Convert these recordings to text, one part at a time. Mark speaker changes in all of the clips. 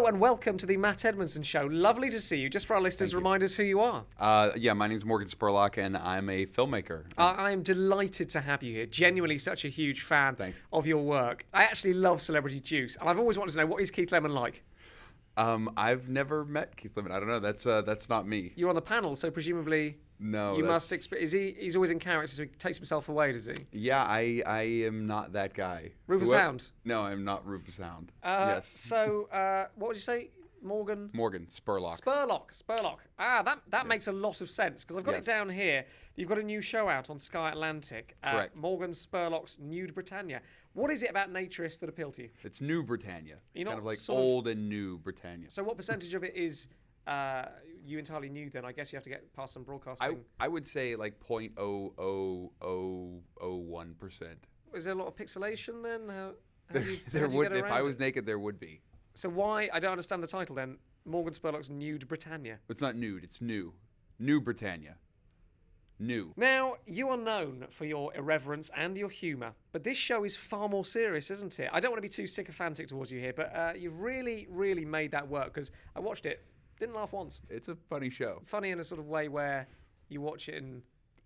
Speaker 1: Hello and welcome to the Matt Edmondson Show. Lovely to see you. Just for our listeners, remind us who you are.
Speaker 2: Yeah, my name's Morgan Spurlock, and I'm a filmmaker.
Speaker 1: I'm delighted to have you here. Genuinely such a huge fan of your work. I actually love Celebrity Juice, and I've always wanted to know, what is Keith Lemon like?
Speaker 2: I've never met Keith Lemon. I don't know. That's not me.
Speaker 1: You're on the panel, so presumably...
Speaker 2: No,
Speaker 1: you must experience. He's always in character, so he takes himself away, does he?
Speaker 2: Yeah, I am not that guy.
Speaker 1: Rufus Hound?
Speaker 2: No, I'm not Rufus Hound. Yes.
Speaker 1: So, what would you say? Morgan
Speaker 2: Spurlock.
Speaker 1: Spurlock. That makes a lot of sense, because I've got it down here. You've got a new show out on Sky Atlantic.
Speaker 2: Correct.
Speaker 1: Morgan Spurlock's Nude Britannia. What is it about naturists that appeal to you?
Speaker 2: It's New Britannia.
Speaker 1: You're
Speaker 2: kind
Speaker 1: not
Speaker 2: of like
Speaker 1: sort
Speaker 2: old and new Britannia.
Speaker 1: So what percentage of it is you entirely new then? I guess you have to get past some broadcasting.
Speaker 2: I would say like 0.00001%.
Speaker 1: Is there a lot of pixelation then?
Speaker 2: There would, if I was naked, there would be.
Speaker 1: So why, I don't understand the title then, Morgan Spurlock's Nude Britannia.
Speaker 2: It's not nude, it's new. New Britannia. New.
Speaker 1: Now, you are known for your irreverence and your humour, but this show is far more serious, isn't it? I don't want to be too sycophantic towards you here, but you've really, really made that work, because I watched it, didn't laugh once.
Speaker 2: It's a funny show.
Speaker 1: Funny in a sort of way where you watch it and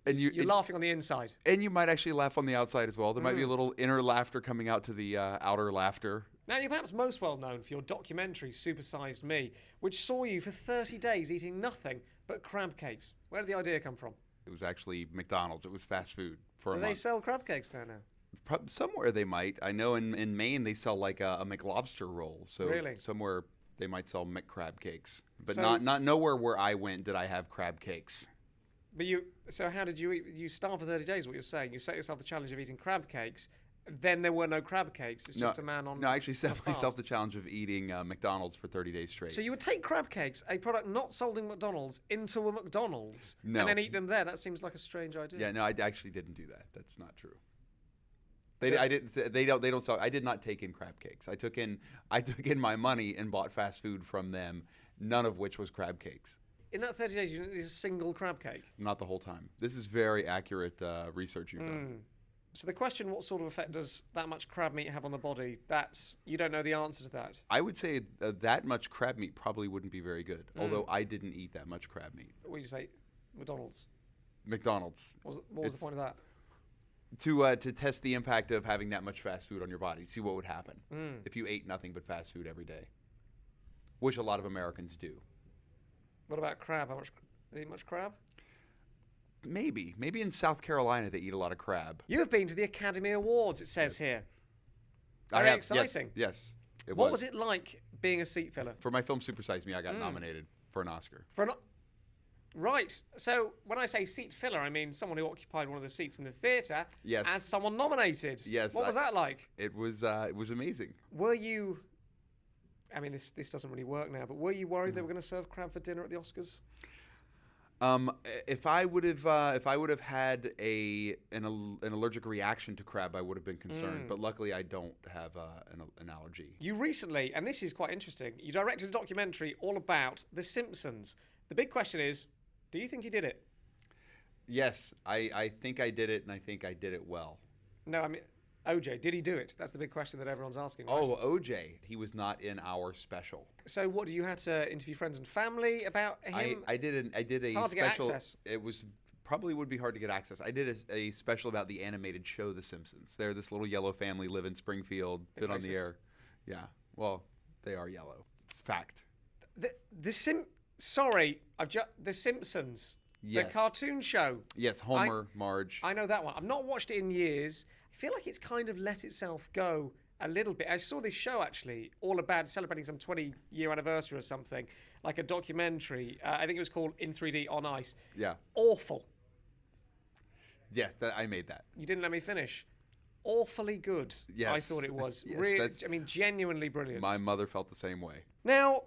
Speaker 1: you're laughing on the inside.
Speaker 2: And you might actually laugh on the outside as well. There might be a little inner laughter coming out to the outer laughter.
Speaker 1: Now, you're perhaps most well known for your documentary, Supersized Me, which saw you for 30 days eating nothing but crab cakes. Where did the idea come from?
Speaker 2: It was actually McDonald's. It was fast food for a month.
Speaker 1: Do they sell crab cakes there now?
Speaker 2: Somewhere they might. I know in Maine they sell like a McLobster roll. So
Speaker 1: really?
Speaker 2: Somewhere they might sell McCrab cakes. But not nowhere where I went did I have crab cakes.
Speaker 1: But so how did you eat? You starved for 30 days, what you're saying. You set yourself the challenge of eating crab cakes. Then there were no crab cakes. It's just a man on.
Speaker 2: No, I actually set myself the challenge of eating McDonald's for 30 days straight.
Speaker 1: So you would take crab cakes, a product not sold in McDonald's, into a McDonald's, and then eat them there. That seems like a strange idea.
Speaker 2: Yeah, no, I actually didn't do that. That's not true. They don't sell. I did not take in crab cakes. I took in my money and bought fast food from them, none of which was crab cakes.
Speaker 1: In that 30 days, you didn't eat a single crab cake?
Speaker 2: Not the whole time. This is very accurate research you've done.
Speaker 1: So the question, what sort of effect does that much crab meat have on the body? You don't know the answer to that.
Speaker 2: I would say that much crab meat probably wouldn't be very good, although I didn't eat that much crab meat.
Speaker 1: What did you say? McDonald's?
Speaker 2: McDonald's.
Speaker 1: What was the point of that?
Speaker 2: To test the impact of having that much fast food on your body, see what would happen if you ate nothing but fast food every day, which a lot of Americans do.
Speaker 1: What about crab? They eat much crab?
Speaker 2: Maybe in South Carolina they eat a lot of crab.
Speaker 1: You have been to the Academy Awards, it says here.
Speaker 2: Very
Speaker 1: exciting.
Speaker 2: Yes.
Speaker 1: What was it like being a seat filler?
Speaker 2: For my film Supersize Me, I got nominated for an Oscar.
Speaker 1: Right. So when I say seat filler, I mean someone who occupied one of the seats in the theatre as someone nominated.
Speaker 2: Yes.
Speaker 1: What was that like?
Speaker 2: It was amazing.
Speaker 1: Were you? I mean, this doesn't really work now, but were you worried they were going to serve crab for dinner at the Oscars?
Speaker 2: If I would have had an allergic reaction to crab, I would have been concerned. But luckily, I don't have an allergy.
Speaker 1: You recently, and this is quite interesting, you directed a documentary all about The Simpsons. The big question is, do you think you did it?
Speaker 2: Yes, I think I did it, and I think I did it well.
Speaker 1: No, I mean, OJ, did he do it? That's the big question that everyone's asking. Right?
Speaker 2: Oh, OJ, he was not in our special.
Speaker 1: So what, you had to interview friends and family about him?
Speaker 2: I did a
Speaker 1: it's hard
Speaker 2: special.
Speaker 1: To get access.
Speaker 2: It was probably would be hard to get access. I did a special about the animated show The Simpsons. They're this little yellow family, live in Springfield, been on the air. Yeah, well, they are yellow. It's fact.
Speaker 1: The Simpsons.
Speaker 2: Yes.
Speaker 1: The cartoon show.
Speaker 2: Yes, Homer, Marge.
Speaker 1: I know that one. I've not watched it in years. I feel like it's kind of let itself go a little bit. I saw this show, actually, all about celebrating some 20-year anniversary or something, like a documentary. I think it was called In 3D on Ice.
Speaker 2: Yeah.
Speaker 1: Awful.
Speaker 2: Yeah, I made that.
Speaker 1: You didn't let me finish. Awfully good,
Speaker 2: yes.
Speaker 1: I thought it was.
Speaker 2: Yes,
Speaker 1: really, I mean, genuinely brilliant.
Speaker 2: My mother felt the same way.
Speaker 1: Now,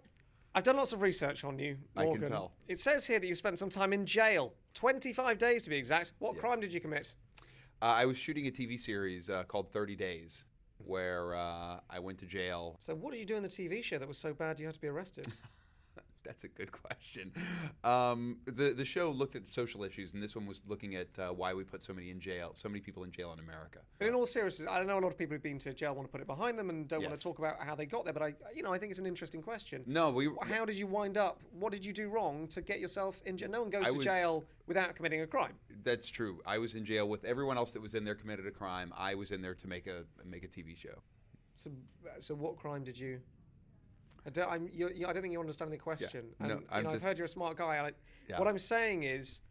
Speaker 1: I've done lots of research on you, Morgan.
Speaker 2: I can tell.
Speaker 1: It says here that you spent some time in jail. 25 days to be exact. What crime did you commit?
Speaker 2: I was shooting a TV series called 30 Days, where I went to jail.
Speaker 1: So what did you do in the TV show that was so bad you had to be arrested?
Speaker 2: That's a good question. The show looked at social issues, and this one was looking at why we put so many people in jail in America.
Speaker 1: But in all seriousness, I know a lot of people who've been to jail want to put it behind them and don't want to talk about how they got there. But I think it's an interesting question.
Speaker 2: No,
Speaker 1: how did you wind up? What did you do wrong to get yourself in jail? No one goes to jail without committing a crime.
Speaker 2: That's true. I was in jail with everyone else that was in there committed a crime. I was in there to make a TV show.
Speaker 1: So what crime did you? I don't think you understand the question.
Speaker 2: Yeah.
Speaker 1: And, I've heard you're a smart guy. What I'm saying is,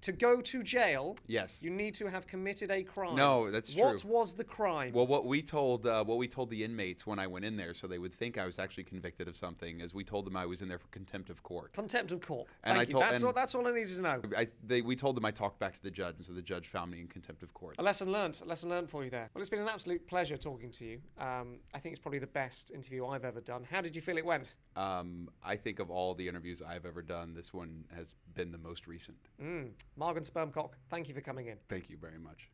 Speaker 1: to go to jail,
Speaker 2: yes,
Speaker 1: you need to have committed a crime.
Speaker 2: No, that's true.
Speaker 1: What was the crime?
Speaker 2: Well, what we told the inmates when I went in there, so they would think I was actually convicted of something, is we told them I was in there for contempt of court.
Speaker 1: Contempt of court.
Speaker 2: And
Speaker 1: Thank you. That's all I needed to know.
Speaker 2: We told them I talked back to the judge, and so the judge found me in contempt of court.
Speaker 1: A lesson learned for you there. Well, it's been an absolute pleasure talking to you. I think it's probably the best interview I've ever done. How did you feel it went?
Speaker 2: I think of all the interviews I've ever done, this one has been the most recent.
Speaker 1: Morgan Spurlock, thank you for coming in.
Speaker 2: Thank you very much.